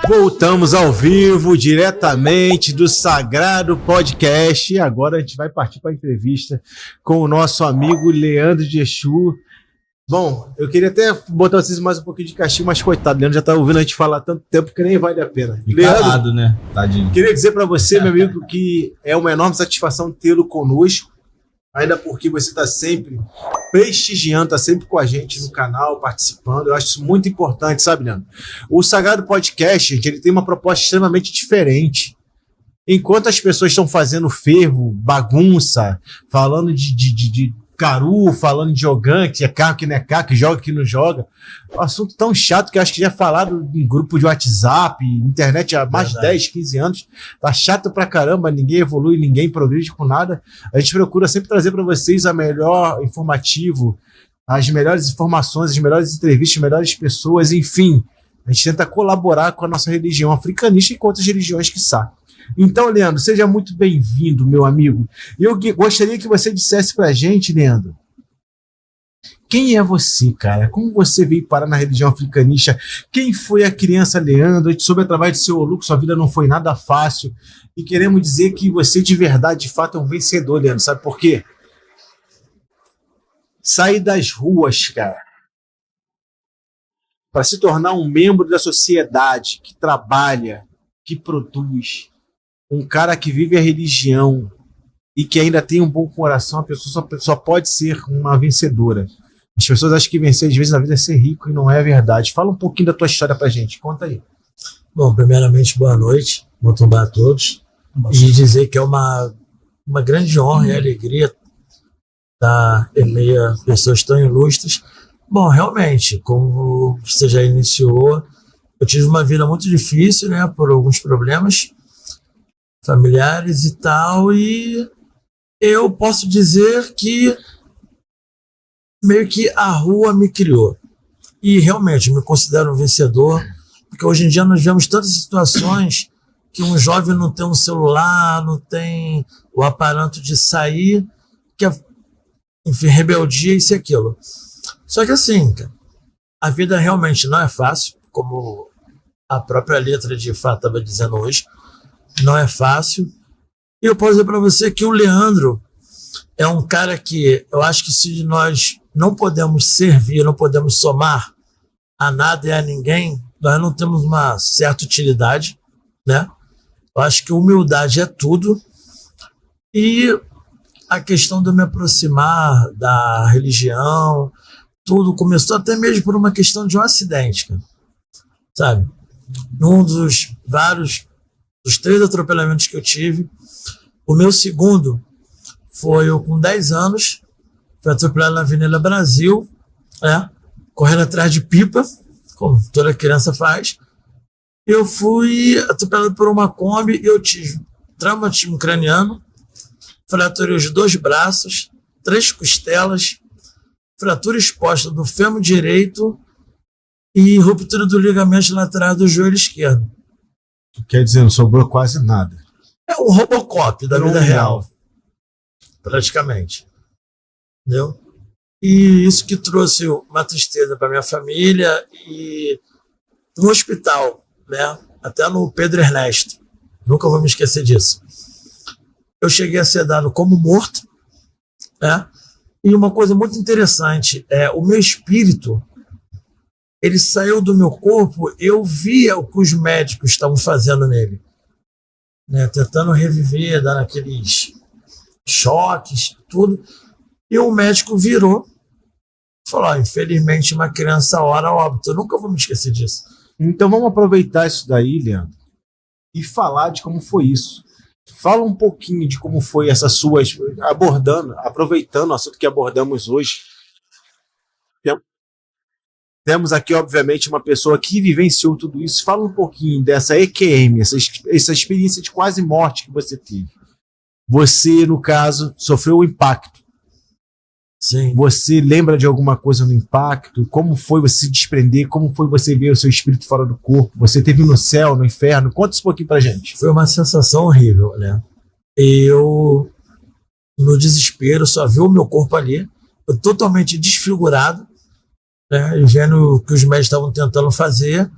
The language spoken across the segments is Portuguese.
Voltamos ao vivo, diretamente do Sagrado Podcast. E agora a gente vai partir para a entrevista com o nosso amigo Leandro de Exu. Bom, eu queria até botar vocês mais um pouquinho de castigo, mas coitado, Leandro já tá ouvindo a gente falar tanto tempo que nem vale a pena. Leandro, né? Tadinho. Queria dizer para você, meu amigo, que é uma enorme satisfação tê-lo conosco, ainda porque você está sempre prestigiando, está sempre com a gente no canal, participando. Eu acho isso muito importante, sabe, Leandro? O Sagrado Podcast, gente, ele tem uma proposta extremamente diferente. Enquanto as pessoas estão fazendo fervo, bagunça, falando de caru, falando de Jogan, que é carro que não é carro, que joga que não joga, um assunto tão chato que eu acho que já falaram em grupo de WhatsApp, internet há mais de 10, 15 anos, tá chato pra caramba, ninguém evolui, ninguém progride com nada. A gente procura sempre trazer para vocês a melhor informativo, as melhores informações, as melhores entrevistas, as melhores pessoas, enfim. A gente tenta colaborar com a nossa religião africanista e com outras religiões, quiçá. Então, Leandro, seja muito bem-vindo, meu amigo. Eu gostaria que você dissesse pra gente, Leandro, quem é você, cara? Como você veio parar na religião africanista? Quem foi a criança Leandro? A gente soube através de seu Olu que sua vida não foi nada fácil. E queremos dizer que você de verdade, de fato, é um vencedor, Leandro. Sabe por quê? Sair das ruas, cara, para se tornar um membro da sociedade que trabalha, que produz, um cara que vive a religião e que ainda tem um bom coração, a pessoa só pode ser uma vencedora. As pessoas acham que vencer às vezes na vida é ser rico e não é verdade. Fala um pouquinho da tua história pra gente, conta aí. Bom, primeiramente, boa noite, Motumbá a todos. E dizer que é uma grande honra e alegria estar em meio a pessoas tão ilustres. Bom, realmente, como você já iniciou, eu tive uma vida muito difícil, né, por alguns problemas familiares e tal, e eu posso dizer que meio que a rua me criou. E realmente me considero um vencedor, porque hoje em dia nós vemos tantas situações que um jovem não tem um celular, não tem o aparato de sair, que é, enfim, rebeldia, isso e aquilo. Só que assim, a vida realmente não é fácil, como a própria letra de Fá estava dizendo hoje, não é fácil. E eu posso dizer para você que o Leandro é um cara que eu acho que se nós não podemos servir, não podemos somar a nada e a ninguém, nós não temos uma certa utilidade, né? Eu acho que humildade é tudo. E a questão de eu me aproximar da religião, tudo começou até mesmo por uma questão de um acidente, cara. Sabe? Num dos 3 atropelamentos que eu tive, o meu segundo foi eu com 10 anos, fui atropelado na Avenida Brasil, correndo atrás de pipa, como toda criança faz. Eu fui atropelado por uma Kombi e eu tive traumatismo craniano, fratura de 2 braços, 3 costelas, fratura exposta do fêmur direito e ruptura do ligamento lateral do joelho esquerdo. Quer dizer, não sobrou quase nada. É o Robocop da vida real, praticamente. Entendeu? E isso que trouxe uma tristeza para minha família. E no hospital, né, até no Pedro Ernesto, nunca vou me esquecer disso, eu cheguei a ser dado como morto, né? E uma coisa muito interessante, o meu espírito, ele saiu do meu corpo, eu via o que os médicos estavam fazendo nele, né? Tentando reviver, dando aqueles choques, tudo. E o médico virou, falou, infelizmente uma criança ora óbito. Eu nunca vou me esquecer disso. Então vamos aproveitar isso daí, Leandro, e falar de como foi isso. Fala um pouquinho de como foi essa sua, aproveitando o assunto que abordamos hoje. Temos aqui, obviamente, uma pessoa que vivenciou tudo isso. Fala um pouquinho dessa EQM, essa experiência de quase morte que você teve. Você, no caso, sofreu o impacto. Sim. Você lembra de alguma coisa no impacto? Como foi você se desprender? Como foi você ver o seu espírito fora do corpo? Você teve no céu, no inferno? Conta isso um pouquinho pra gente. Foi uma sensação horrível, né? Eu, no desespero, só vi o meu corpo ali, eu totalmente desfigurado, né? E vendo o que os médicos estavam tentando fazer.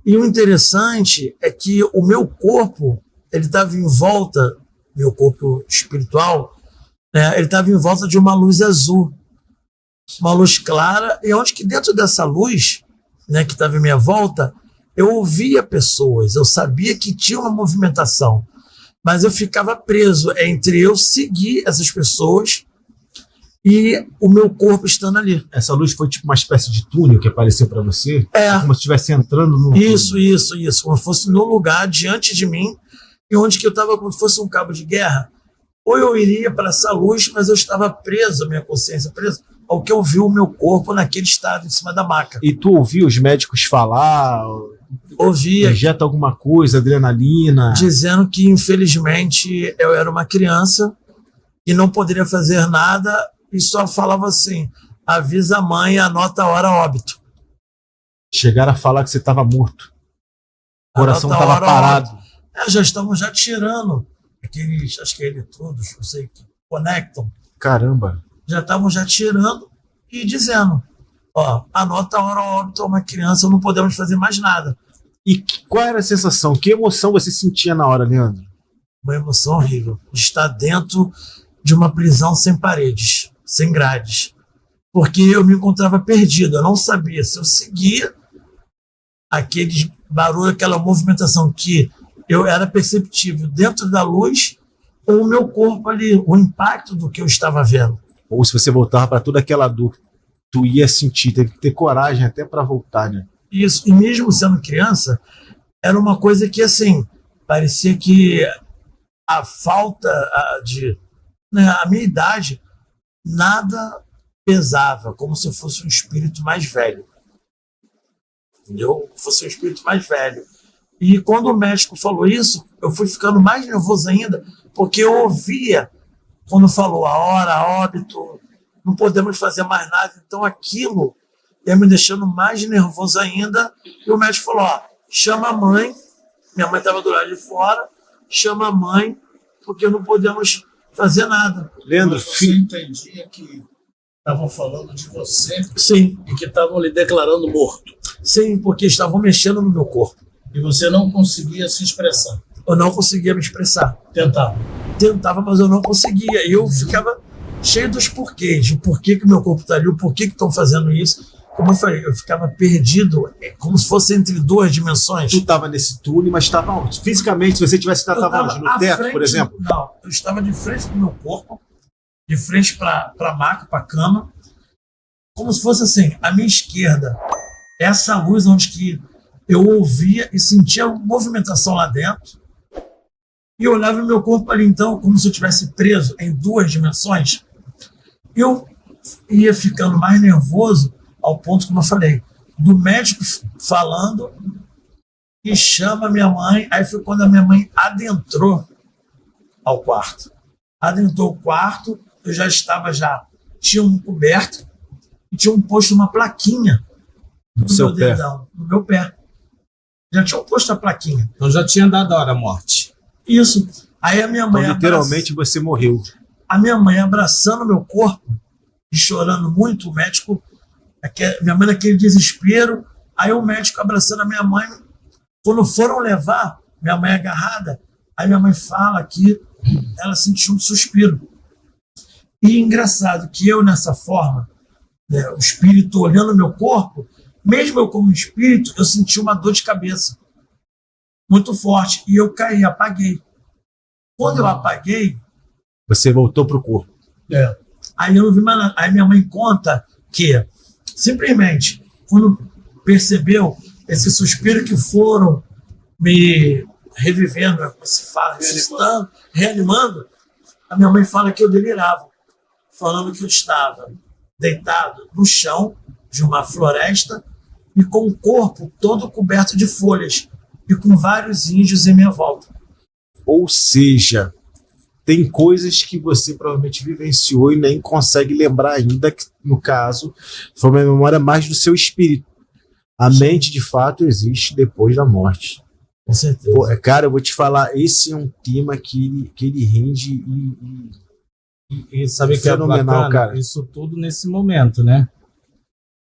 E o interessante é que o meu corpo, ele estava em volta, meu corpo espiritual, né, ele estava em volta de uma luz azul, uma luz clara, e onde que dentro dessa luz, né, que estava em minha volta, eu ouvia pessoas, eu sabia que tinha uma movimentação, mas eu ficava preso entre eu seguir essas pessoas e o meu corpo estando ali. Essa luz foi tipo uma espécie de túnel que apareceu para você? É. Como se estivesse entrando no Isso. Como se fosse no lugar diante de mim, e onde que eu estava como se fosse um cabo de guerra. Ou eu iria para essa luz, mas eu estava preso, a minha consciência presa, ao que eu vi o meu corpo naquele estado em cima da maca. E tu ouviu os médicos falar? Ouvia. Injeta alguma coisa, adrenalina? Dizendo que, infelizmente, eu era uma criança e não poderia fazer nada, e só falava assim: avisa a mãe e anota a hora óbito. Chegaram a falar que você estava morto. O coração estava parado. Já estamos tirando aqueles, acho que é eletrodos, não sei, que conectam. Caramba. Já estavam tirando e dizendo: ó, anota a hora óbito a uma criança, não podemos fazer mais nada. E qual era a sensação? Que emoção você sentia na hora, Leandro? Uma emoção horrível. De estar dentro de uma prisão sem paredes, sem grades. Porque eu me encontrava perdido. Eu não sabia se eu seguia aquele barulho, aquela movimentação que eu era perceptível dentro da luz, ou o meu corpo ali, o impacto do que eu estava vendo. Ou se você voltava para toda aquela dor, tu ia sentir, teve que ter coragem até para voltar, né? Isso, e mesmo sendo criança, era uma coisa que, assim, parecia que a falta de... Né, a minha idade, nada pesava, como se eu fosse um espírito mais velho. Entendeu? Fosse um espírito mais velho. E quando o médico falou isso, eu fui ficando mais nervoso ainda, porque eu ouvia, quando falou a hora, óbito, não podemos fazer mais nada. Então aquilo ia me deixando mais nervoso ainda. E o médico falou: ó, chama a mãe. Minha mãe estava do lado de fora. Chama a mãe, porque não podemos fazer nada. Leandro, você entendia que estavam falando de você? Sim. E que estavam lhe declarando morto? Sim, porque estavam mexendo no meu corpo. E você não conseguia se expressar? Eu não conseguia me expressar. Tentava, mas eu não conseguia. E eu ficava cheio dos porquês. O porquê que o meu corpo está ali, o porquê que estão fazendo isso. Como eu falei, eu ficava perdido, como se fosse entre duas dimensões. Tu estava nesse túnel, mas estava onde? Fisicamente, se você tivesse estava onde? No teto, frente, por exemplo? Não, eu estava de frente para o meu corpo, de frente para a maca, para a cama, como se fosse assim, à minha esquerda, essa luz onde que eu ouvia e sentia movimentação lá dentro, e eu olhava o meu corpo ali, então, como se eu estivesse preso em duas dimensões. Eu ia ficando mais nervoso, ao ponto, como eu falei, do médico falando e chama minha mãe. Aí foi quando a minha mãe adentrou ao quarto. Adentrou o quarto, eu já estava, tinha um coberto e tinha posto uma plaquinha no seu pé. Dedão, no meu pé. Já tinham posto a plaquinha. Então já tinha dado a hora a morte. Isso. Aí a minha mãe... Então, literalmente você morreu. A minha mãe abraçando meu corpo e chorando muito, o médico... Minha mãe naquele desespero, aí o médico abraçando a minha mãe. Quando foram levar, minha mãe agarrada, aí minha mãe fala que ela sentiu um suspiro. E engraçado que eu, nessa forma, né, o espírito olhando meu corpo, mesmo eu como espírito, eu senti uma dor de cabeça muito forte, e eu caí, apaguei. Quando eu apaguei... Você voltou para o corpo. Aí eu não vi mais nada. Aí minha mãe conta que simplesmente, quando percebeu esse suspiro que foram me revivendo, como se fala, ressuscitando, reanimando, a minha mãe fala que eu delirava, falando que eu estava deitado no chão de uma floresta e com o corpo todo coberto de folhas e com vários índios em minha volta. Ou seja, tem coisas que você provavelmente vivenciou e nem consegue lembrar ainda, que no caso foi uma memória mais do seu espírito. A mente, de fato, existe depois da morte. Com certeza. Pô, cara, eu vou te falar, esse é um tema que ele rende e sabe que é fenomenal, bacana, cara. Isso tudo nesse momento, né?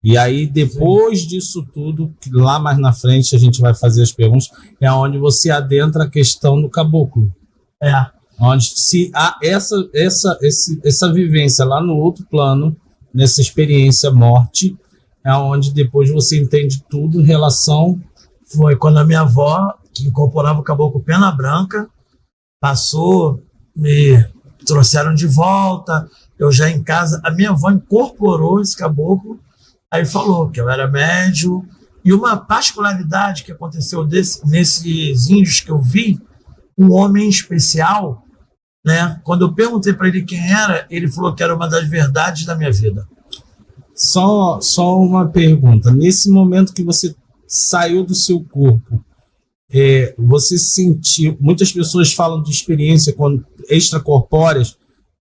E aí, depois disso tudo, que lá mais na frente a gente vai fazer as perguntas, é onde você adentra a questão do caboclo. Onde se há essa vivência lá no outro plano, nessa experiência morte, é onde depois você entende tudo em relação... Foi quando a minha avó, que incorporava o caboclo Pena Branca, passou, me trouxeram de volta, eu já em casa, a minha avó incorporou esse caboclo, aí falou que eu era médio, e uma particularidade que aconteceu nesses índios que eu vi, um homem especial, né? Quando eu perguntei para ele quem era, ele falou que era uma das verdades da minha vida. Só uma pergunta, nesse momento que você saiu do seu corpo, você sentiu, muitas pessoas falam de experiência extracorpóreas,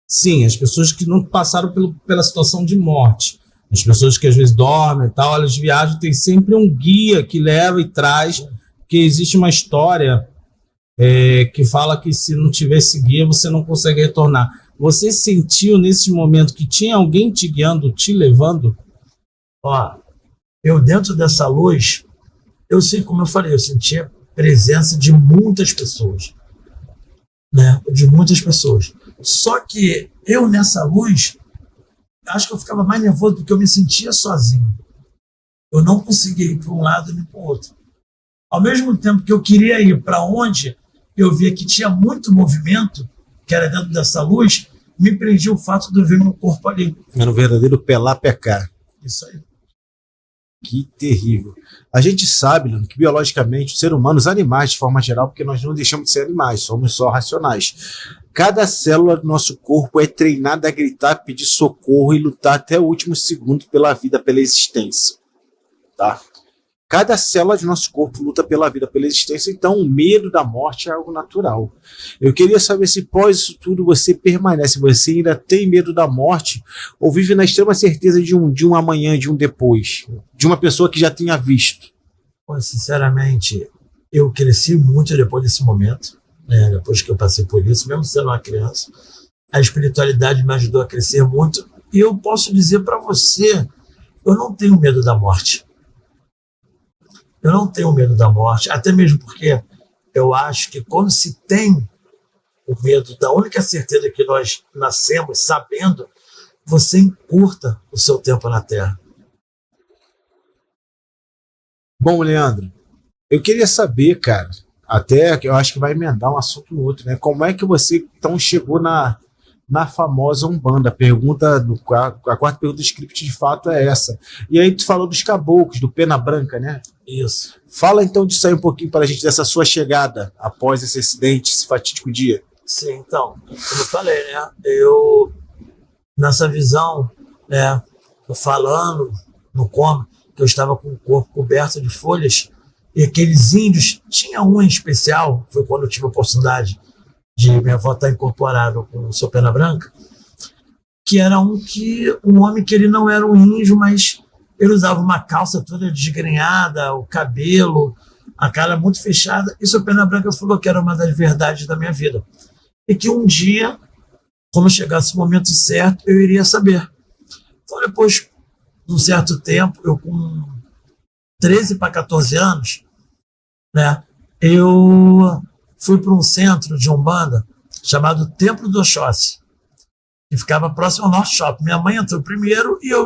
sim, as pessoas que não passaram pela situação de morte, as pessoas que às vezes dormem e tal, elas viajam, tem sempre um guia que leva e traz, que existe uma história que fala que se não tivesse guia você não consegue retornar. Você sentiu nesse momento que tinha alguém te guiando, te levando? Eu dentro dessa luz, eu sei, como eu falei, eu sentia a presença de muitas pessoas, né? De muitas pessoas. Só que eu nessa luz, acho que eu ficava mais nervoso porque eu me sentia sozinho. Eu não conseguia ir para um lado nem para o outro. Ao mesmo tempo que eu queria ir para onde eu via que tinha muito movimento, que era dentro dessa luz, me prendia o fato de eu ver meu corpo ali. Era um verdadeiro pelá-pecá. Isso aí. Que terrível. A gente sabe, Leandro, que biologicamente o ser humano, os animais de forma geral, porque nós não deixamos de ser animais, somos só racionais. Cada célula do nosso corpo é treinada a gritar, pedir socorro e lutar até o último segundo pela vida, pela existência. Tá? Cada célula de nosso corpo luta pela vida, pela existência, então o medo da morte é algo natural. Eu queria saber se pós isso tudo você permanece, você ainda tem medo da morte ou vive na extrema certeza de um amanhã, de um depois, de uma pessoa que já tenha visto. Sinceramente, eu cresci muito depois desse momento, né? Depois que eu passei por isso, mesmo sendo uma criança. A espiritualidade me ajudou a crescer muito e eu posso dizer para você, eu não tenho medo da morte. Eu não tenho medo da morte, até mesmo porque eu acho que quando se tem o medo da única certeza que nós nascemos sabendo, você encurta o seu tempo na Terra. Bom, Leandro, eu queria saber, cara, até que eu acho que vai emendar um assunto no outro, né? Como é que você então chegou na famosa Umbanda? A quarta pergunta do script de fato é essa. E aí tu falou dos caboclos, do Pena Branca, né? Isso. Fala então disso aí um pouquinho para a gente, dessa sua chegada após esse acidente, esse fatídico dia. Sim, então, como eu falei, né? Eu, nessa visão, né? Tô falando no coma, que eu estava com o corpo coberto de folhas, e aqueles índios, tinha um em especial, foi quando eu tive a oportunidade de minha avó estar incorporada com o seu Pena Branca, que era um homem que ele não era um índio, mas ele usava uma calça toda desgrenhada, o cabelo, a cara muito fechada, e o seu Pena Branca falou que era uma das verdades da minha vida. E que um dia, quando chegasse o momento certo, eu iria saber. Então, depois de um certo tempo, eu com 13 para 14 anos, né, eu fui para um centro de Umbanda chamado Templo do Oxóssi, que ficava próximo ao Norte Shopping. Minha mãe entrou primeiro e eu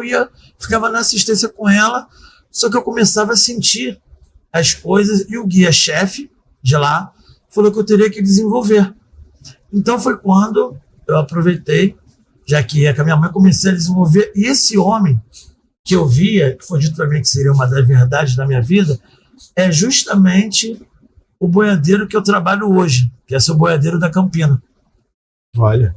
ficava na assistência com ela, só que eu começava a sentir as coisas e o guia-chefe de lá falou que eu teria que desenvolver. Então foi quando eu aproveitei, já que ia com a minha mãe, comecei a desenvolver. E esse homem que eu via, que foi dito para mim que seria uma das verdades da minha vida, é justamente o boiadeiro que eu trabalho hoje, que é o boiadeiro da Campina. Olha.